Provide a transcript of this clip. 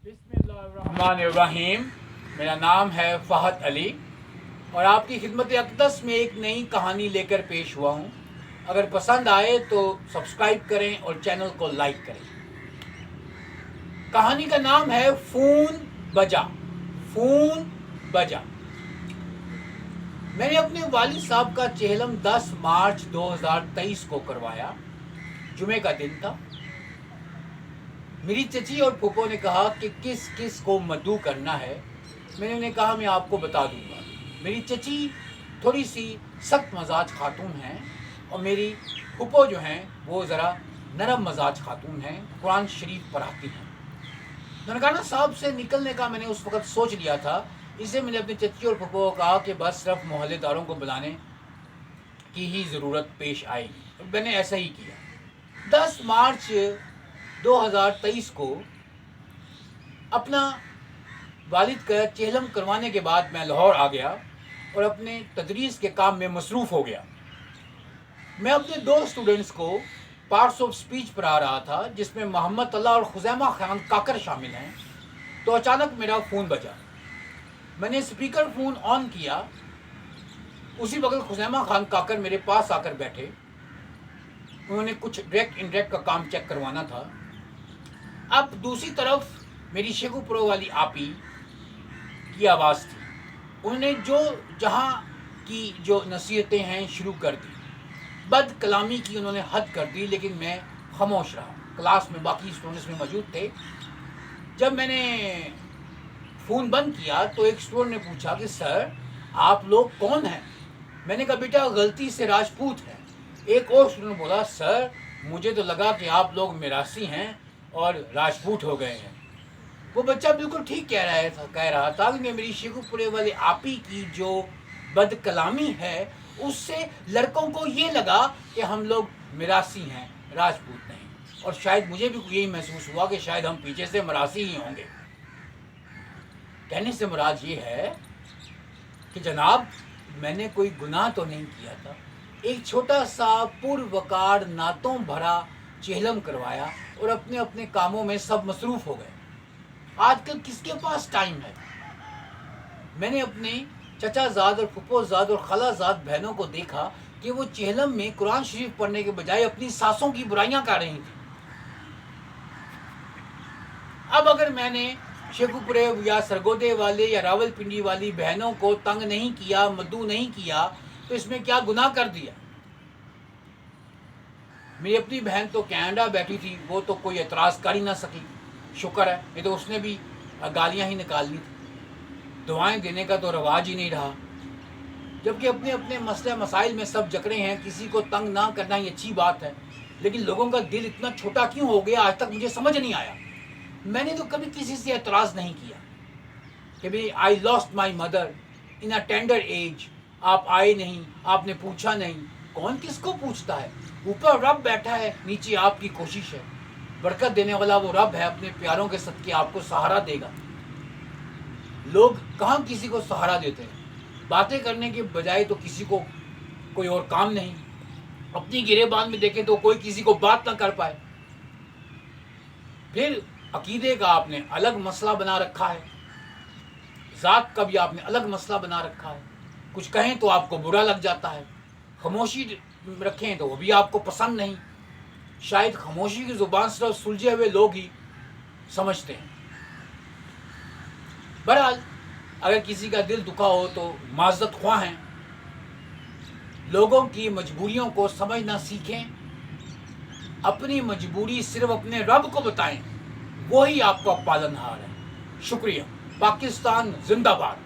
बिस्मिल्लाहिर्रहमानिर्रहीम। मेरा नाम है फ़हद अली और आपकी खिदमत अक़दस में एक नई कहानी लेकर पेश हुआ हूँ। अगर पसंद आए तो सब्सक्राइब करें और चैनल को लाइक करें। कहानी का नाम है फ़ोन बजा। फ़ोन बजा। मैंने अपने वालिद साहब का चेहलम 10 मार्च 2023 को करवाया। जुमे का दिन था। मेरी चची और फूफो ने कहा कि किस किस को मद्दू करना है। मैंने उन्हें कहा मैं आपको बता दूंगा। मेरी चची थोड़ी सी सख्त मजाज खातून हैं और मेरी फूफो जो हैं वो ज़रा नरम मजाज खातून हैं, कुरान शरीफ पढ़ाती हैं। ननकाना साहब से निकलने का मैंने उस वक़्त सोच लिया था। इससे मैंने अपनी चची और फूफो को कहा कि बस सिर्फ मोहल्लेदारों को बुलाने की ही ज़रूरत पेश आएगी, और मैंने ऐसा ही किया। 10 मार्च 2023 को अपना वालिद का चेहलम करवाने के बाद मैं लाहौर आ गया और अपने तदरीस के काम में मसरूफ़ हो गया। मैं अपने 2 स्टूडेंट्स को पार्ट्स ऑफ स्पीच पढ़ा रहा था, जिसमें मोहम्मद अल्लाह और खुज़ैमा खान काकर शामिल हैं। तो अचानक मेरा फ़ोन बजा। मैंने स्पीकर फ़ोन ऑन किया। उसी वक्त खुज़ैमा खान काकर मेरे पास आकर बैठे। उन्होंने कुछ डायरेक्ट इनडायरेक्ट का काम चेक करवाना था। अब दूसरी तरफ मेरी शेखुपुरा वाली आपी की आवाज़ थी। उन्होंने जहाँ की जो नसीहतें हैं शुरू कर दी। बद कलामी की उन्होंने हद कर दी, लेकिन मैं खामोश रहा। क्लास में बाकी स्टूडेंट्स में मौजूद थे। जब मैंने फ़ोन बंद किया तो एक स्टूडेंट ने पूछा कि सर आप लोग कौन हैं? मैंने कहा बेटा गलती से राजपूत हैं। एक और स्टूडेंट बोला सर मुझे तो लगा कि आप लोग मिरासी हैं और राजपूत हो गए हैं। वो बच्चा बिल्कुल ठीक कह रहा था कि मेरी शेखुपुरे वाले आपी की जो बद कलामी है उससे लड़कों को ये लगा कि हम लोग मिरासी हैं, राजपूत नहीं। और शायद मुझे भी यही महसूस हुआ कि शायद हम पीछे से मरासी ही होंगे। कहने से मुराद ये है कि जनाब मैंने कोई गुनाह तो नहीं किया था। एक छोटा सा पुरवकार नातों भरा चेहलम करवाया और अपने अपने कामों में सब मसरूफ़ हो गए। आजकल किसके पास टाइम है? मैंने अपने चचाजाद और फुप्पोजाद और खलाजाद बहनों को देखा कि वो चेहलम में कुरान शरीफ पढ़ने के बजाय अपनी सासों की बुराइयां कर रही थी। अब अगर मैंने शेखुपुरे या सरगोदे वाले या रावलपिंडी वाली बहनों को तंग नहीं किया, मद्दू नहीं किया, तो इसमें क्या गुनाह कर दिया? मेरी अपनी बहन तो कनाडा बैठी थी, वो तो कोई एतराज़ कर ही ना सकी। शुक्र है, नहीं तो उसने भी गालियाँ ही निकाल ली थी। दुआएं देने का तो रवाज ही नहीं रहा। जबकि अपने अपने मसले मसाइल में सब जकड़े हैं। किसी को तंग ना करना ही अच्छी बात है, लेकिन लोगों का दिल इतना छोटा क्यों हो गया आज तक मुझे समझ नहीं आया। मैंने तो कभी किसी से एतराज़ नहीं किया कि भाई I lost my mother in a tender as, आप आए नहीं, आपने पूछा नहीं। कौन किसको पूछता है? ऊपर रब बैठा है, नीचे आपकी कोशिश है। बरकत देने वाला वो रब है, अपने प्यारों के सदके आपको सहारा देगा। लोग कहाँ किसी को सहारा देते हैं? बातें करने के बजाय तो किसी को कोई और काम नहीं। अपनी गिरेबान में देखें तो कोई किसी को बात ना कर पाए। फिर अकीदे का आपने अलग मसला बना रखा है, ज़ात का भी आपने अलग मसला बना रखा है। कुछ कहें तो आपको बुरा लग जाता है, खामोशी रखें तो वो भी आपको पसंद नहीं। शायद खामोशी की ज़ुबान सिर्फ सुलझे हुए लोग ही समझते हैं। बहरहाल अगर किसी का दिल दुखा हो तो माज़रत ख्वाह हैं। लोगों की मजबूरियों को समझना सीखें। अपनी मजबूरी सिर्फ अपने रब को बताएं, वही आपका पालनहार है। शुक्रिया। पाकिस्तान जिंदाबाद।